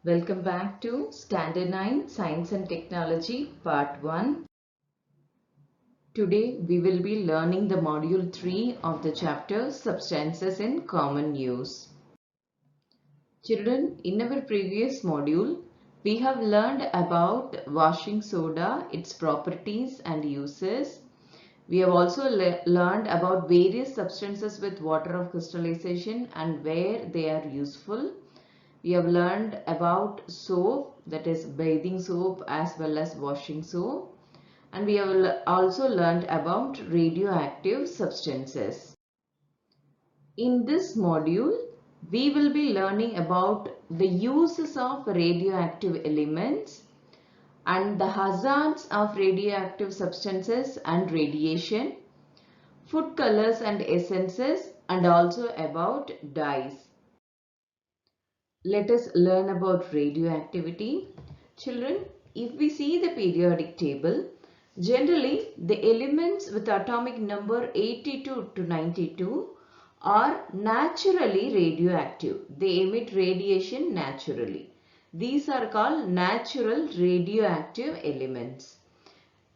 Welcome back to Standard 9 Science and Technology Part 1. Today we will be learning the Module 3 of the chapter Substances in Common Use. Children, in our previous module, we have learned about washing soda, its properties and uses. We have also learned about various substances with water of crystallization and where they are useful. We have learned about soap, that is bathing soap as well as washing soap, and we have also learned about radioactive substances. In this module, we will be learning about the uses of radioactive elements and the hazards of radioactive substances and radiation, food colors and essences, and also about dyes. Let us learn about radioactivity. Children, if we see the periodic table, generally the elements with atomic number 82 to 92 are naturally radioactive. They emit radiation naturally. These are called natural radioactive elements.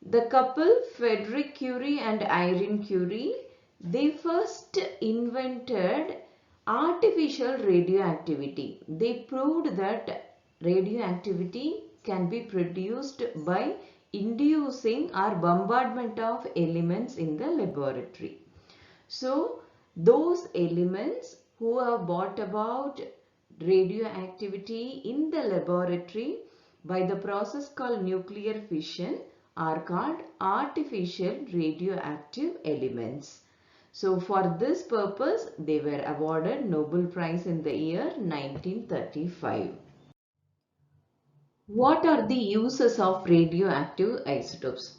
The couple Frederick Curie and Irene Curie, they first invented artificial radioactivity. They proved that radioactivity can be produced by inducing or bombardment of elements in the laboratory. So, those elements who have brought about radioactivity in the laboratory by the process called nuclear fission are called artificial radioactive elements. So for this purpose, they were awarded Nobel Prize in the year 1935. What are the uses of radioactive isotopes?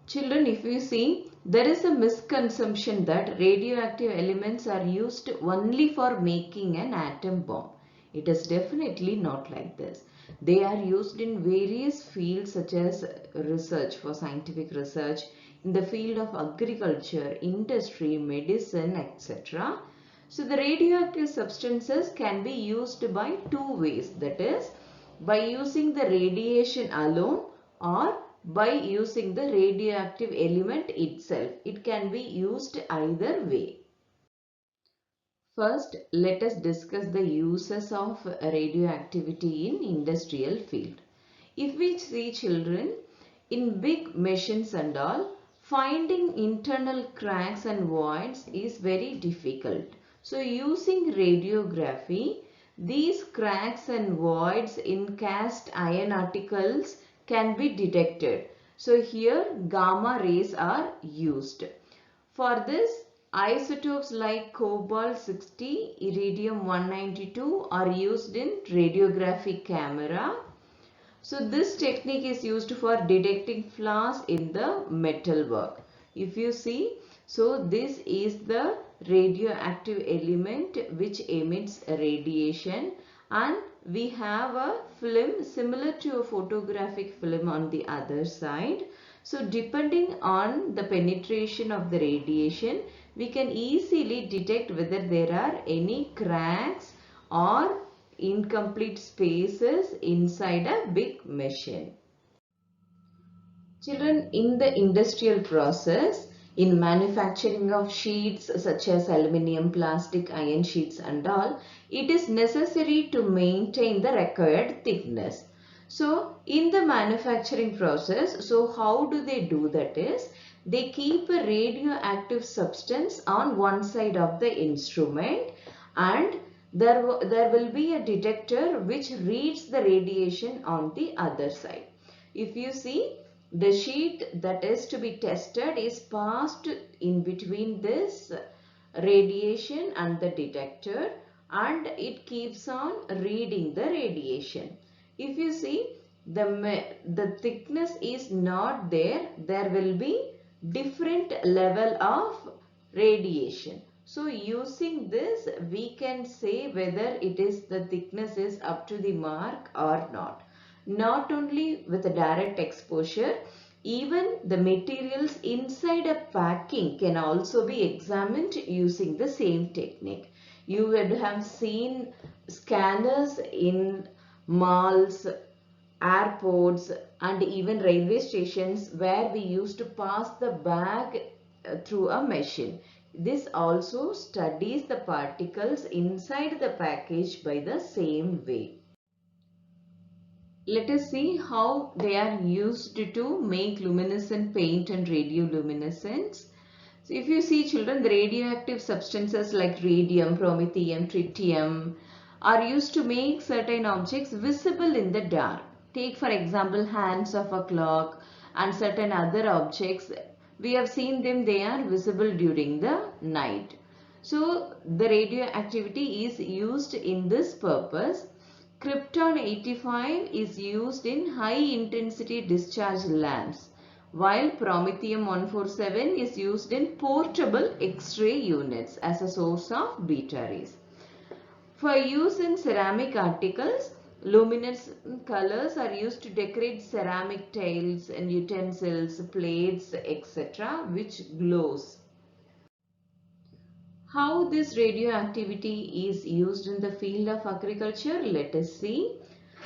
Children, if you see, there is a misconception that radioactive elements are used only for making an atom bomb. It is definitely not like this. They are used in various fields such as research, for scientific research, in the field of agriculture, industry, medicine, etc. So the radioactive substances can be used by two ways, that is by using the radiation alone or by using the radioactive element itself. It can be used either way. First, let us discuss the uses of radioactivity in industrial field. If we see, children, in big machines and all, finding internal cracks and voids is very difficult. So using radiography, these cracks and voids in cast iron articles can be detected. So here gamma rays are used. For this, isotopes like cobalt-60, iridium-192 are used in radiographic camera. So this technique is used for detecting flaws in the metalwork. If you see, so this is the radioactive element which emits radiation, and we have a film similar to a photographic film on the other side. So depending on the penetration of the radiation, we can easily detect whether there are any cracks or incomplete spaces inside a big machine. Children, in the industrial process, in manufacturing of sheets such as aluminium, plastic, iron sheets and all, it is necessary to maintain the required thickness. So, in the manufacturing process, so how do they do that is, they keep a radioactive substance on one side of the instrument, and there will be a detector which reads the radiation on the other side. If you see, the sheet that is to be tested is passed in between this radiation and the detector, and it keeps on reading the radiation. If you see, the thickness is not there, there will be different level of radiation. So using this, we can say whether it is the thickness is up to the mark or not. Not only with a direct exposure, even the materials inside a packing can also be examined using the same technique. You would have seen scanners in malls, airports, and even railway stations where we used to pass the bag through a machine. This also studies the particles inside the package by the same way. Let us see how they are used to make luminescent paint and radioluminescence. So if you see children, the radioactive substances like radium, promethium, tritium are used to make certain objects visible in the dark. Take for example hands of a clock and certain other objects. We have seen them, they are visible during the night. So the radioactivity is used in this purpose. Krypton 85 is used in high intensity discharge lamps, while Promethium 147 is used in portable X-ray units as a source of beta rays. For use in ceramic articles, luminescent colors are used to decorate ceramic tiles and utensils, plates, etc., which glows. How this radioactivity is used in the field of agriculture, let us see.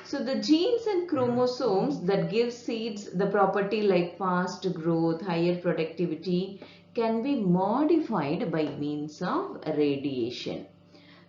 So the genes and chromosomes that give seeds the property like fast growth, higher productivity can be modified by means of radiation.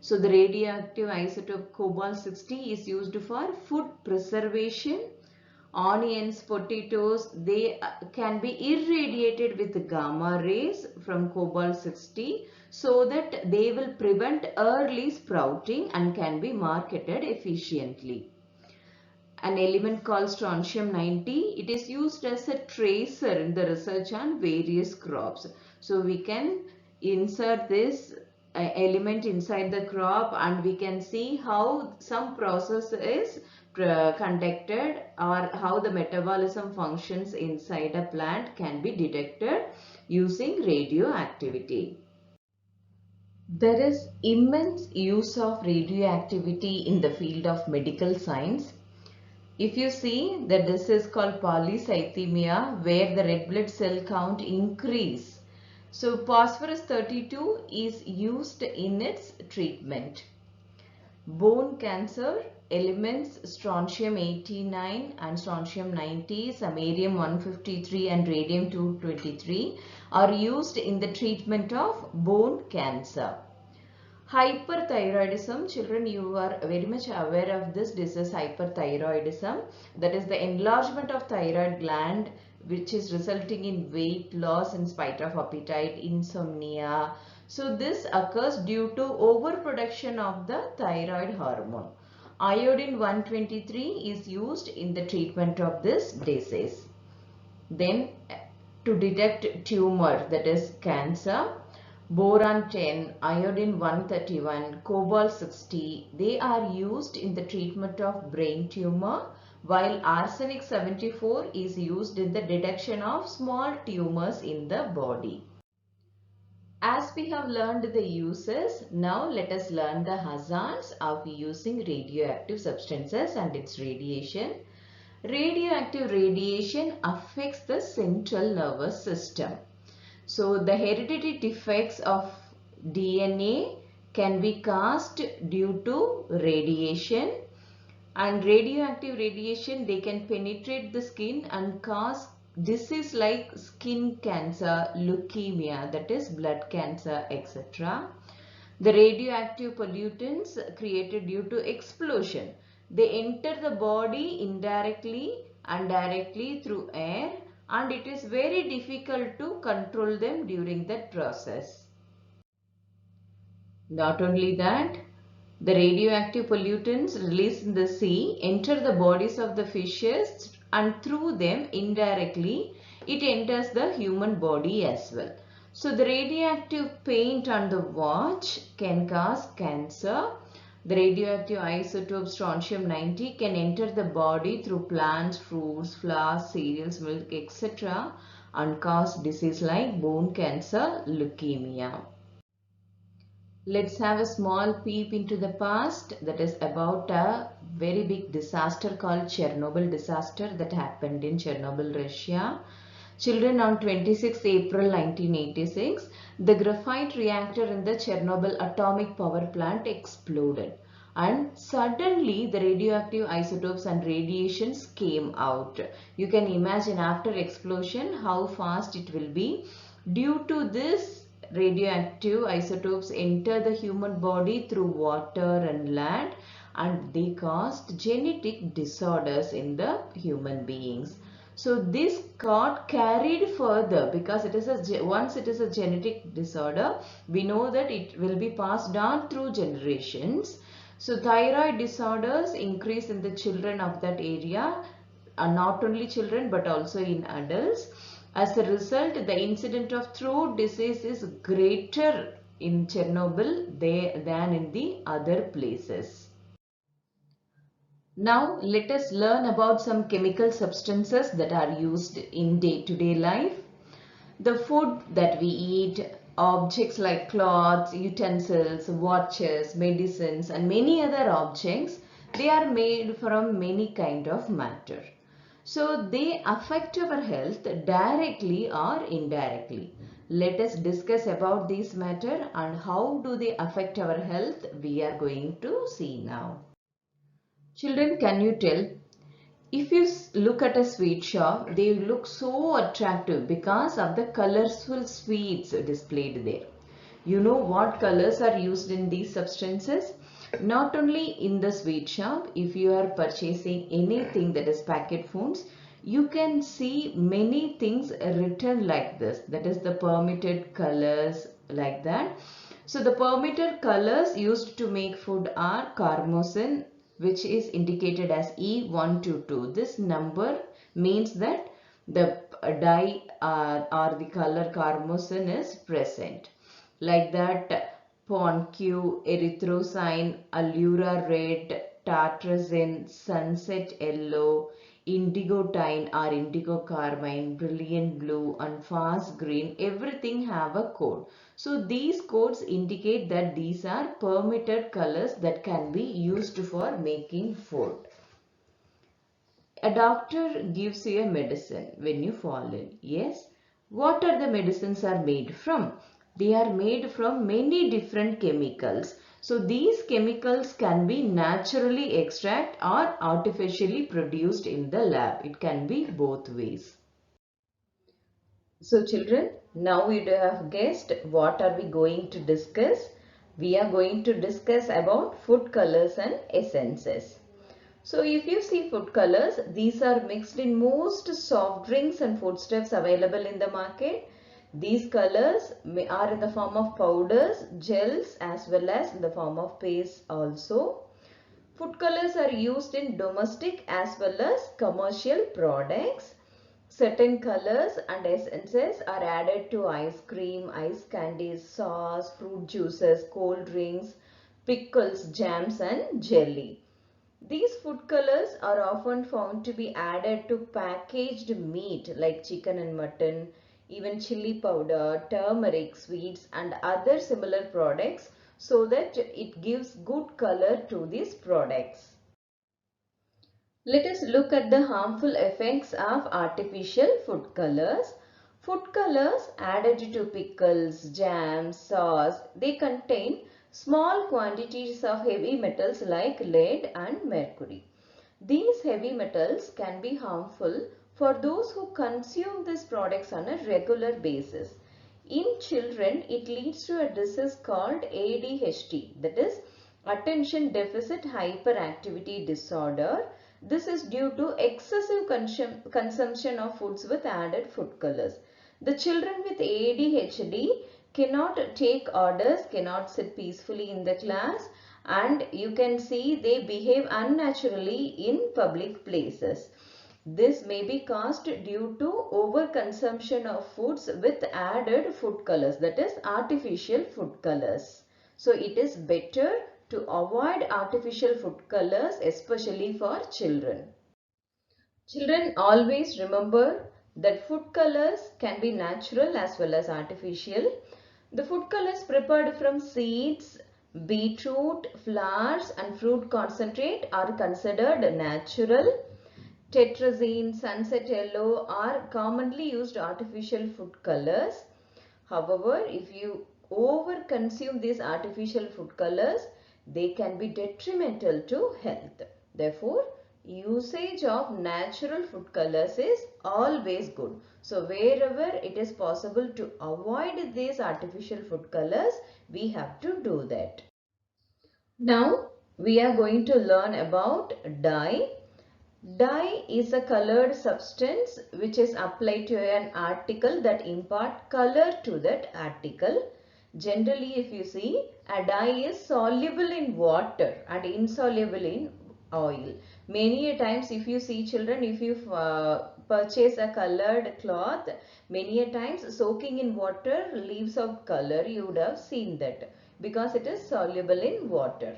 So the radioactive isotope cobalt-60 is used for food preservation. Onions, potatoes, they can be irradiated with gamma rays from cobalt-60 so that they will prevent early sprouting and can be marketed efficiently. An element called strontium-90, it is used as a tracer in the research on various crops. So we can insert this element inside the crop and we can see how some process is conducted or how the metabolism functions inside a plant can be detected using radioactivity. There is immense use of radioactivity in the field of medical science. If you see that this is called polycythemia where the red blood cell count increase. So phosphorus 32 is used in its treatment. Bone cancer, elements strontium 89 and strontium 90, samarium 153 and radium 223 are used in the treatment of bone cancer. Hyperthyroidism, children, you are very much aware of this disease, hyperthyroidism, that is the enlargement of thyroid gland which is resulting in weight loss in spite of appetite, insomnia. So this occurs due to overproduction of the thyroid hormone. Iodine 123 is used in the treatment of this disease. Then to detect tumor, that is cancer, boron 10, iodine 131, cobalt 60, they are used in the treatment of brain tumor, while arsenic 74 is used in the detection of small tumors in the body. As we have learned the uses, now let us learn the hazards of using radioactive substances and its radiation. Radioactive radiation affects the central nervous system. So the hereditary defects of DNA can be caused due to radiation, and radioactive radiation, they can penetrate the skin and cause disease like skin cancer, leukemia, that is blood cancer, etc. The radioactive pollutants created due to explosion, they enter the body indirectly and directly through air, and it is very difficult to control them during that process. Not only that, the radioactive pollutants released in the sea enter the bodies of the fishes, and through them indirectly it enters the human body as well. So the radioactive paint on the watch can cause cancer. The radioactive isotope strontium 90 can enter the body through plants, fruits, flowers, cereals, milk, etc. and cause disease like bone cancer, leukemia. Let's have a small peep into the past, that is about a very big disaster called Chernobyl disaster that happened in Chernobyl, Russia. Children, on 26 April 1986, the graphite reactor in the Chernobyl atomic power plant exploded. and suddenly the radioactive isotopes and radiations came out. You can imagine after explosion how fast it will be. Due to this, radioactive isotopes enter the human body through water and land, and they caused genetic disorders in the human beings. So this got carried further because once it is a genetic disorder, we know that it will be passed on through generations. So thyroid disorders increase in the children of that area, not only children but also in adults. As a result, the incidence of throat disease is greater in Chernobyl than in the other places. Now let us learn about some chemical substances that are used in day-to-day life. The food that we eat, objects like clothes, utensils, watches, medicines and many other objects, they are made from many kind of matter. So they affect our health directly or indirectly. Let us discuss about this matter and how do they affect our health we are going to see now. Children, can you tell, if you look at a sweet shop, they look so attractive because of the colorful sweets displayed there. You know what colors are used in these substances? Not only in the sweet shop, if you are purchasing anything that is packet foods, you can see many things written like this. That is the permitted colors like that. So the permitted colors used to make food are carmosin, which is indicated as E122. This number means that the dye or the color carmosin is present. Like that, PONQ, erythrocyan, allura red, tartrazine, sunset yellow, indigotine or indigo carmine, brilliant blue and fast green, everything have a code. So these codes indicate that these are permitted colors that can be used for making food. A doctor gives you a medicine when you fall ill. Yes. What are the medicines are made from? They are made from many different chemicals. So these chemicals can be naturally extracted or artificially produced in the lab. It can be both ways. So children, now we have guessed what are we going to discuss. We are going to discuss about food colors and essences. So if you see food colors, these are mixed in most soft drinks and foodstuffs available in the market. These colors are in the form of powders, gels as well as in the form of paste also. Food colors are used in domestic as well as commercial products. Certain colors and essences are added to ice cream, ice candies, sauce, fruit juices, cold drinks, pickles, jams and jelly. These food colors are often found to be added to packaged meat like chicken and mutton, even chili powder, turmeric, sweets and other similar products so that it gives good color to these products. Let us look at the harmful effects of artificial food colors. Food colors added to pickles, jams, sauce, they contain small quantities of heavy metals like lead and mercury. These heavy metals can be harmful for those who consume these products on a regular basis. In children, it leads to a disease called ADHD, that is Attention Deficit Hyperactivity Disorder. This is due to excessive consumption of foods with added food colors. The children with ADHD cannot take orders, cannot sit peacefully in the class, and you can see they behave unnaturally in public places. This may be caused due to overconsumption of foods with added food colors, that is artificial food colors. So it is better to avoid artificial food colors, especially for children. Children, always remember that food colors can be natural as well as artificial. The food colors prepared from seeds, beetroot, flowers and fruit concentrate are considered natural. Tetrazine, sunset yellow are commonly used artificial food colors. However, if you over consume these artificial food colors, They can be detrimental to health. Therefore, usage of natural food colors is always good. So, wherever it is possible to avoid these artificial food colors, we have to do that. Now, we are going to learn about dye. Dye is a colored substance which is applied to an article that impart color to that article. Generally, if you see, a dye is soluble in water and insoluble in oil. Many a times if you see children, if you purchase a colored cloth, many a times soaking in water leaves out color. You would have seen that because it is soluble in water.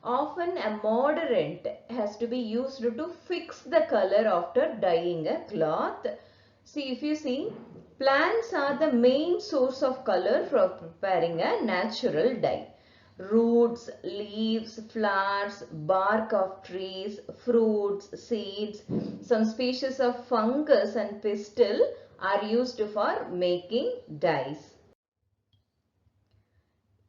Often a mordant has to be used to fix the color after dyeing a cloth. See, if you see, plants are the main source of color for preparing a natural dye. Roots, leaves, flowers, bark of trees, fruits, seeds, some species of fungus and pistil are used for making dyes.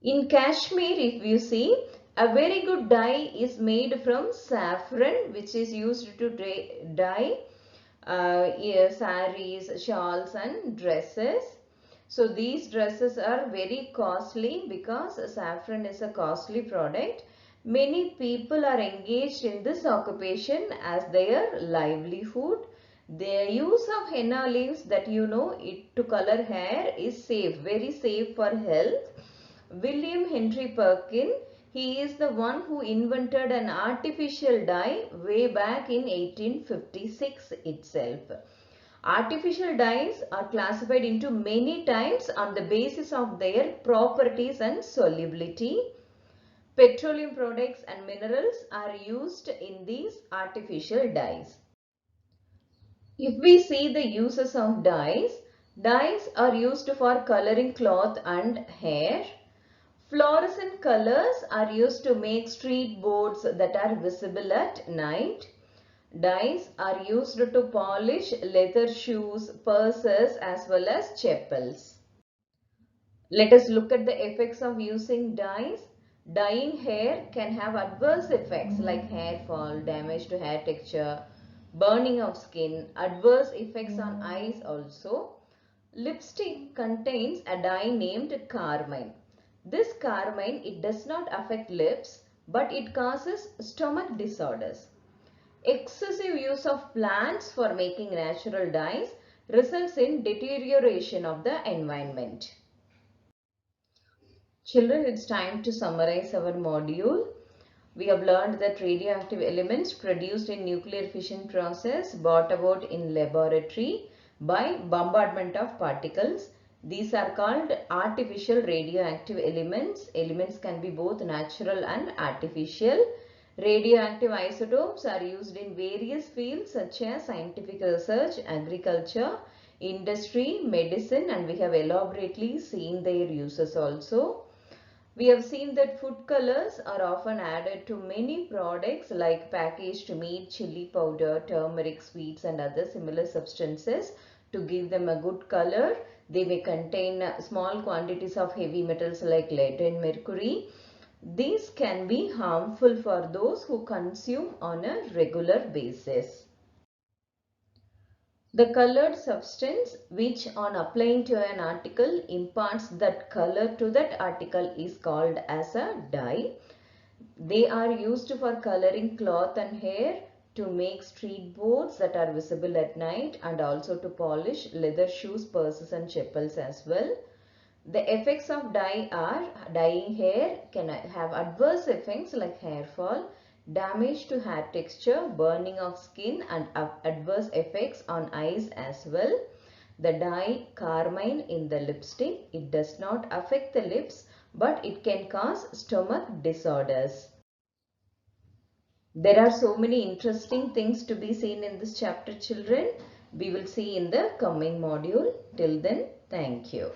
In Kashmir, if you see, a very good dye is made from saffron, which is used to dye saris, shawls and dresses. So these dresses are very costly because saffron is a costly product. Many people are engaged in this occupation as their livelihood. The use of henna leaves that you know it to color hair is safe, very safe for health. William Henry Perkin, he is the one who invented an artificial dye way back in 1856 itself. Artificial dyes are classified into many types on the basis of their properties and solubility. Petroleum products and minerals are used in these artificial dyes. If we see the uses of dyes, dyes are used for coloring cloth and hair. Fluorescent colors are used to make street boards that are visible at night. Dyes are used to polish leather shoes, purses as well as chapels. Let us look at the effects of using dyes. Dyeing hair can have adverse effects like hair fall, damage to hair texture, burning of skin, adverse effects on eyes also. Lipstick contains a dye named carmine. This carmine, it does not affect lips, but it causes stomach disorders. Excessive use of plants for making natural dyes results in deterioration of the environment. Children, it's time to summarize our module. We have learned that radioactive elements produced in nuclear fission process brought about in laboratory by bombardment of particles. These are called artificial radioactive elements. Elements can be both natural and artificial. Radioactive isotopes are used in various fields such as scientific research, agriculture, industry, medicine, and we have elaborately seen their uses also. We have seen that food colors are often added to many products like packaged meat, chili powder, turmeric, sweets and other similar substances to give them a good color. They may contain small quantities of heavy metals like lead and mercury. These can be harmful for those who consume on a regular basis. The colored substance which on applying to an article imparts that color to that article is called as a dye. They are used for coloring cloth and hair, to make street boards that are visible at night, and also to polish leather shoes, purses and chapels as well. The effects of dye are dyeing hair can have adverse effects like hair fall, damage to hair texture, burning of skin and adverse effects on eyes as well. The dye carmine in the lipstick, it does not affect the lips but it can cause stomach disorders. There are so many interesting things to be seen in this chapter, children. We will see in the coming module. Till then, thank you.